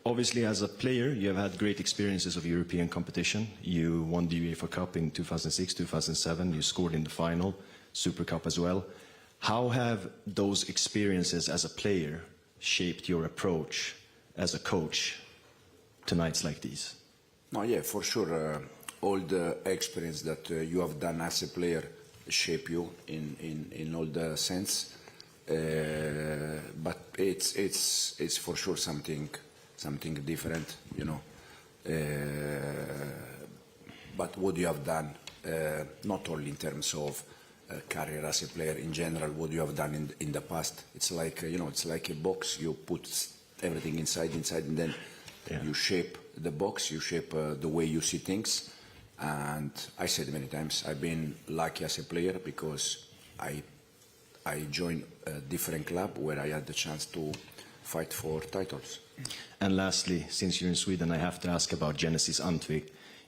Obviously, as a player, you have had great experiences of European competition. You won the UEFA Cup in 2006, 2007. You scored in the final, Super Cup as well. How have those experiences as a player shaped your approach as a coach to nights like these? No, yeah, for sure. All the experience that you have done as a player shape you in all the sense. But it's for sure something different, you know. But what you have done, not only in terms of career as a player, in general, what you have done in the past, it's like it's like a box. You put everything inside, and then you shape the box. You shape the way you see things. And I said many times, I've been lucky as a player because I joined a different club where I had the chance to fight for titles. And lastly, since you're in Sweden, I have to ask about Genesis Antwi.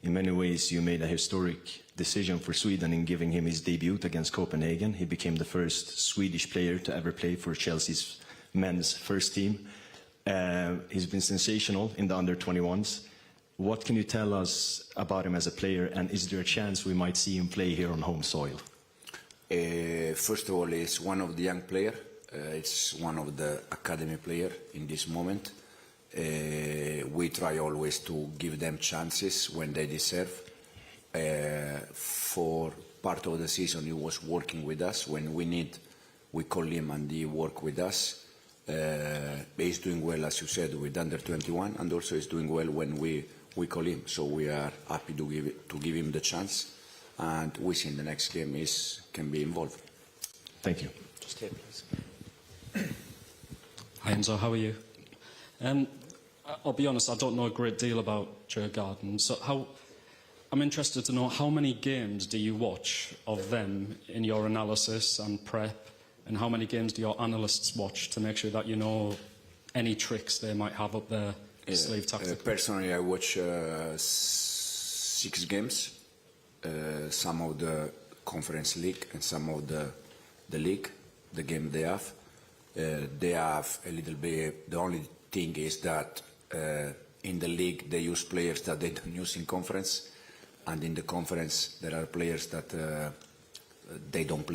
In many ways, you made a historic decision for Sweden in giving him his debut against Copenhagen. He became the first Swedish player to ever play for Chelsea's men's first team. He's been sensational in the under-21s. What can you tell us about him as a player, and is there a chance we might see him play here on home soil? First of all, he's one of the young players. It's one of the academy players in this moment. We try always to give them chances when they deserve. For part of the season, he was working with us. When we need, we call him and he work with us. He's doing well, as you said, with under-21, and also he's doing well when we call him. So we are happy to give him the chance, and we see in the next game can be involved. Thank you. Just here, please. Hi Enzo, how are you? I'll be honest, I don't know a great deal about Djurgården, so I'm interested to know how many games do you watch of them in your analysis and prep, and how many games do your analysts watch to make sure that you know any tricks they might have up their sleeve tactically? Personally, I watch 6 games, some of the Conference League and some of the league, the game they have. They have a little bit, the only thing is that in the league they use players that they don't use in conference, and in the conference there are players that they don't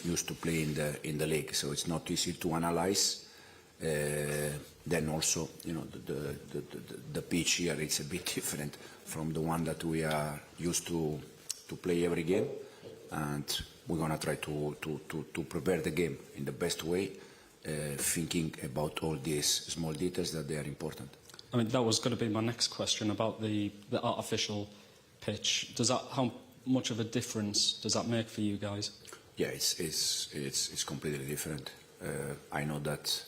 use to play in the league, so it's not easy to analyze. Then also, you know, the pitch here is a bit different from the one that we are used to play every game, and we're gonna try to prepare the game in the best way, thinking about all these small details that they are important. I mean, that was going to be my next question about the artificial pitch. How much of a difference does that make for you guys? Yeah, it's completely different. I know that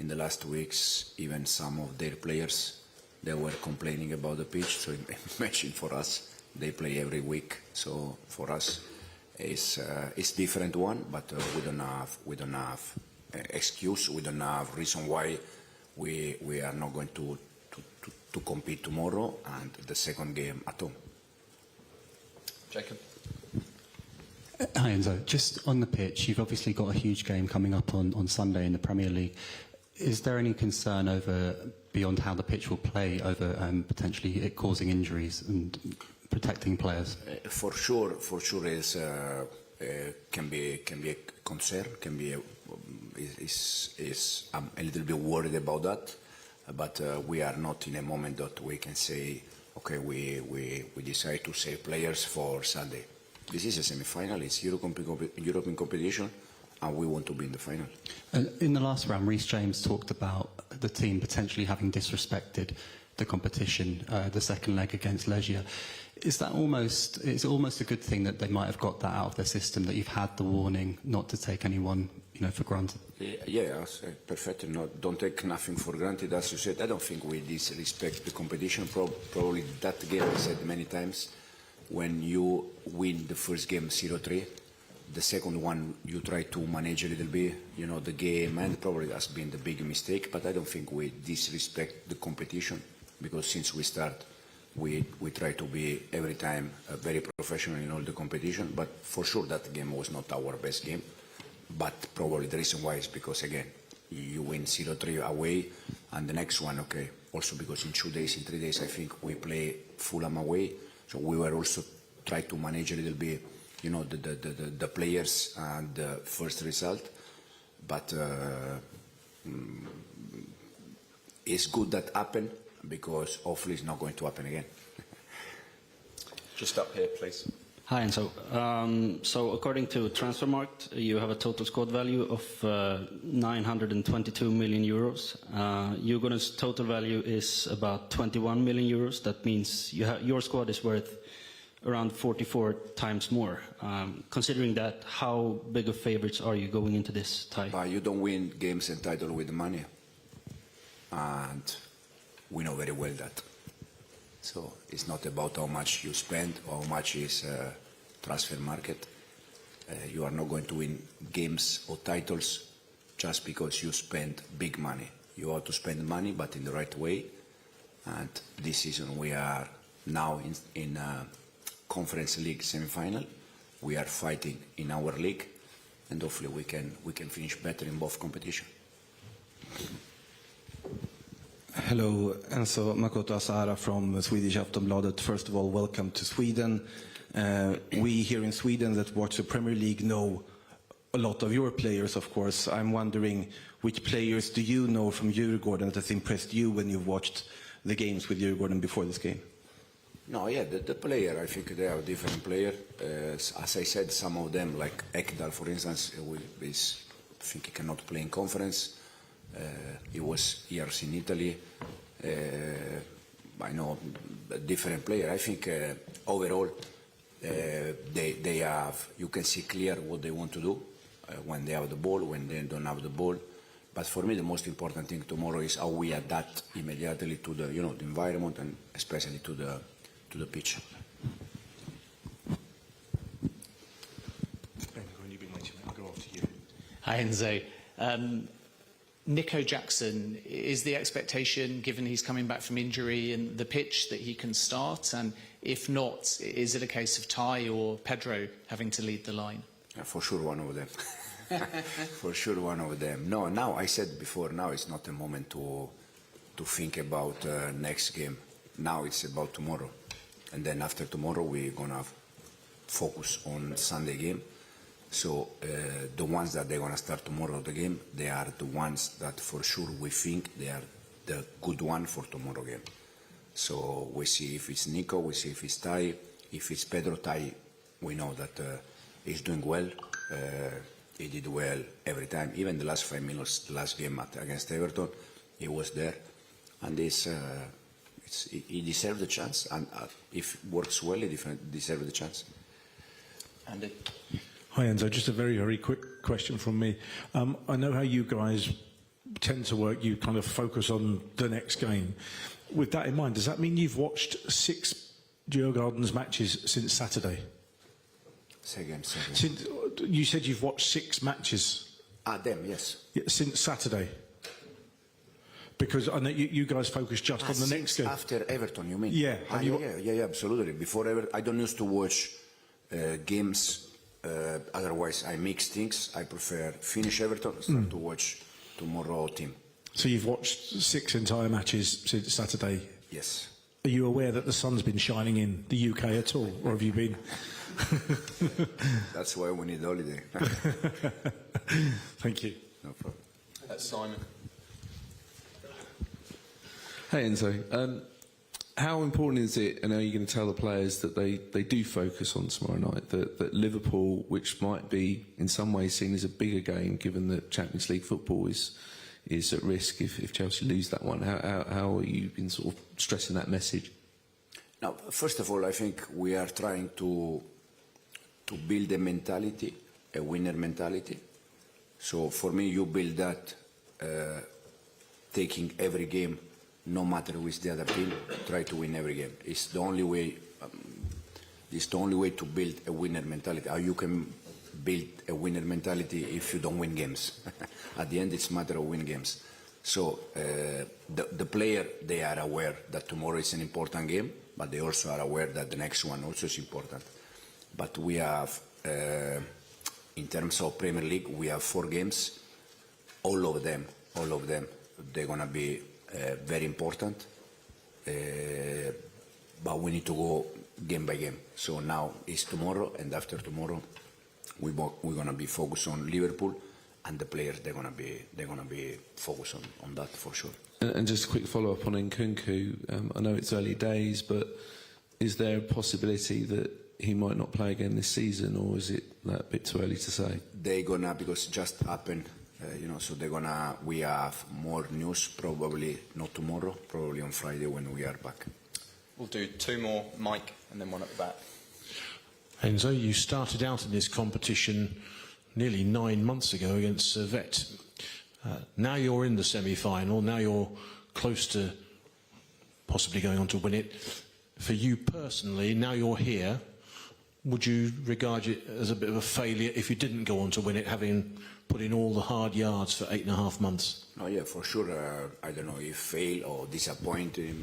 in the last weeks, even some of their players, they were complaining about the pitch. So imagine for us, they play every week. So for us, it's different one, but we don't have excuse. We don't have reason why we are not going to compete tomorrow and the second game at home. Jacob. Hi Enzo, just on the pitch, you've obviously got a huge game coming up on Sunday in the Premier League. Is there any concern over, beyond how the pitch will play, over potentially it causing injuries and protecting players? For sure, is can be a concern. I'm a little bit worried about that, but we are not in a moment that we can say, okay, we decide to save players for Sunday. This is a semi-final. It's European competition, and we want to be in the final. In the last round, Reece James talked about the team potentially having disrespected the competition, the second leg against Legia. Is it almost a good thing that they might have got that out of their system, that you've had the warning not to take anyone, for granted? Yeah, perfect. No, don't take nothing for granted. As you said, I don't think we disrespect the competition. Probably that game, I said many times, when you win the first game 0-3, the second one you try to manage a little bit, the game, and probably that's been the big mistake. But I don't think we disrespect the competition, because since we start, we try to be every time very professional in all the competition. But for sure that game was not our best game. But probably the reason why is because, again, you win 0-3 away, And the next one, okay, also because in 2 days, in 3 days, I think we play Fulham away. So we were also try to manage a little bit, you know, the players and the first result. But it's good that happened, because hopefully it's not going to happen again. Just up here, please. Hi, Enzo. So according to Transfermarkt, you have a total squad value of 922 million euros. Djurgården's total value is about 21 million euros. That means your squad is worth around 44 times more. Considering that, how big of favorites are you going into this tie? But you don't win games and title with money. And we know very well that. So it's not about how much you spend or how much is transfer market. You are not going to win games or titles just because you spend big money. You have to spend money, but in the right way. And this season we are now in Conference League semi-final. We are fighting in our league, and hopefully we can finish better in both competitions. Hello, Enzo. Makoto Asahara from Swedish Aftonbladet. First of all, welcome to Sweden. We here in Sweden that watch the Premier League know a lot of your players, of course. I'm wondering, which players do you know from Djurgården that has impressed you when you've watched the games with Djurgården before this game? No, yeah, the player, I think they are different players. As I said, some of them, like Ekdal, for instance, I think he cannot play in conference. He was years in Italy. I know a different player. I think overall they have, you can see clear what they want to do when they have the ball, when they don't have the ball. But for me, the most important thing tomorrow is how we adapt immediately to the, the environment, and especially to the pitch. Hi, Enzo. Nico Jackson, is the expectation, given he's coming back from injury and the pitch, that he can start? And if not, is it a case of Ty or Pedro having to lead the line? Yeah, for sure one of them. For sure one of them. No, now, I said before, now it's not a moment to think about next game. Now it's about tomorrow. And then after tomorrow, we're going to focus on Sunday game. So the ones that they're going to start tomorrow the game, they are the ones that for sure we think they are the good one for tomorrow game. So we see if it's Nico, we see if it's Ty. If it's Pedro Ty, we know that he's doing well. He did well every time. Even the last 5 minutes, the last game against Everton, he was there. And he deserves the chance. And if it works well, he deserves the chance. Andy? Hi, Enzo. Just a very, very quick question from me. I know how you guys tend to work. You kind of focus on the next game. With that in mind, does that mean you've watched 6 Djurgården's matches since Saturday? Say again. You said you've watched 6 matches. Them, yes. Yeah, since Saturday. Because I know you guys focus just on the next game. After Everton, you mean? Yeah. Yeah, absolutely. Before Everton, I don't used to watch games. Otherwise, I mix things. I prefer finish Everton, start to watch tomorrow team. So you've watched 6 entire matches since Saturday? Yes. Are you aware that the sun's been shining in the UK at all, or have you been? That's why we need holiday. Thank you. No problem. That's Simon. Hey Enzo, how important is it, and are you going to tell the players that they do focus on tomorrow night, that Liverpool, which might be in some ways seen as a bigger game given that Champions League football is at risk if Chelsea lose that one? How are you been sort of stressing that message? Now, first of all, I think we are trying to build a mentality, a winner mentality. So for me, you build that taking every game, no matter who is the other team, try to win every game. It's the only way. It's the only way to build a winner mentality. How you can build a winner mentality if you don't win games? At the end, it's a matter of win games. So the player, they are aware that tomorrow is an important game, but they also are aware that the next one also is important. But we have, in terms of Premier League, we have 4 games. All of them, they're going to be very important. But we need to go game by game. So now is tomorrow, and after tomorrow, we're gonna be focused on Liverpool, and the players they're gonna be focused on that for sure. And just a quick follow-up on Nkunku. I know it's early days, but is there a possibility that he might not play again this season, or is it a bit too early to say? They're gonna, because it just happened, so we have more news, probably not tomorrow, probably on Friday when we are back. We'll do two more, Mike, and then one at the back. Enzo, you started out in this competition nearly 9 months ago against Servette. Now you're in the semi-final, now you're close to possibly going on to win it. For you personally, now you're here, would you regard it as a bit of a failure if you didn't go on to win it, having put in all the hard yards for 8.5 months? Oh yeah, for sure. I don't know if fail or disappointed.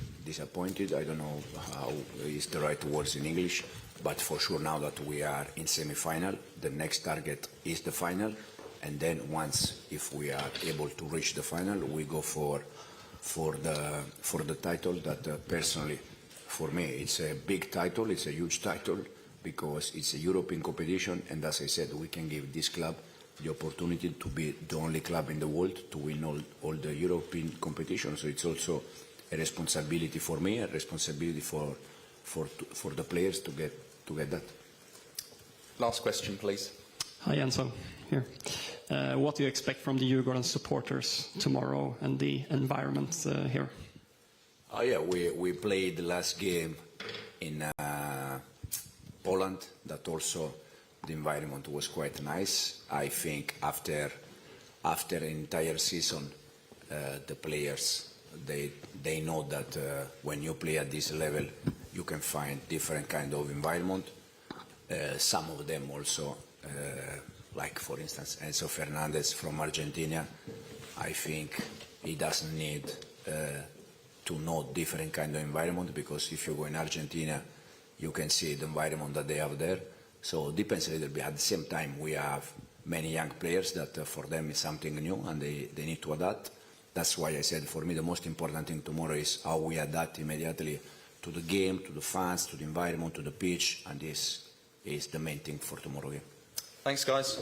I don't know how is the right words in English. But for sure, now that we are in semi-final, the next target is the final. And then once, if we are able to reach the final, we go for the title. That personally, for me, it's a big title. It's a huge title because it's a European competition. And as I said, we can give this club the opportunity to be the only club in the world to win all the European competition. So it's also a responsibility for me, a responsibility for the players to get that. Last question, please. Hi, Enzo. Here. What do you expect from the Djurgården supporters tomorrow and the environment here? Oh yeah, we played the last game in Poland. That also the environment was quite nice. I think after an entire season, the players they know that when you play at this level, you can find different kind of environment. Some of them also, like for instance Enzo Fernandez from Argentina, I think he doesn't need to know different kind of environment, because if you go in Argentina, you can see the environment that they have there. So it depends a little bit. At the same time, we have many young players that for them is something new and they need to adapt. That's why I said for me the most important thing tomorrow is how we adapt immediately to the game, to the fans, to the environment, to the pitch, and this is the main thing for tomorrow game. Thanks, guys.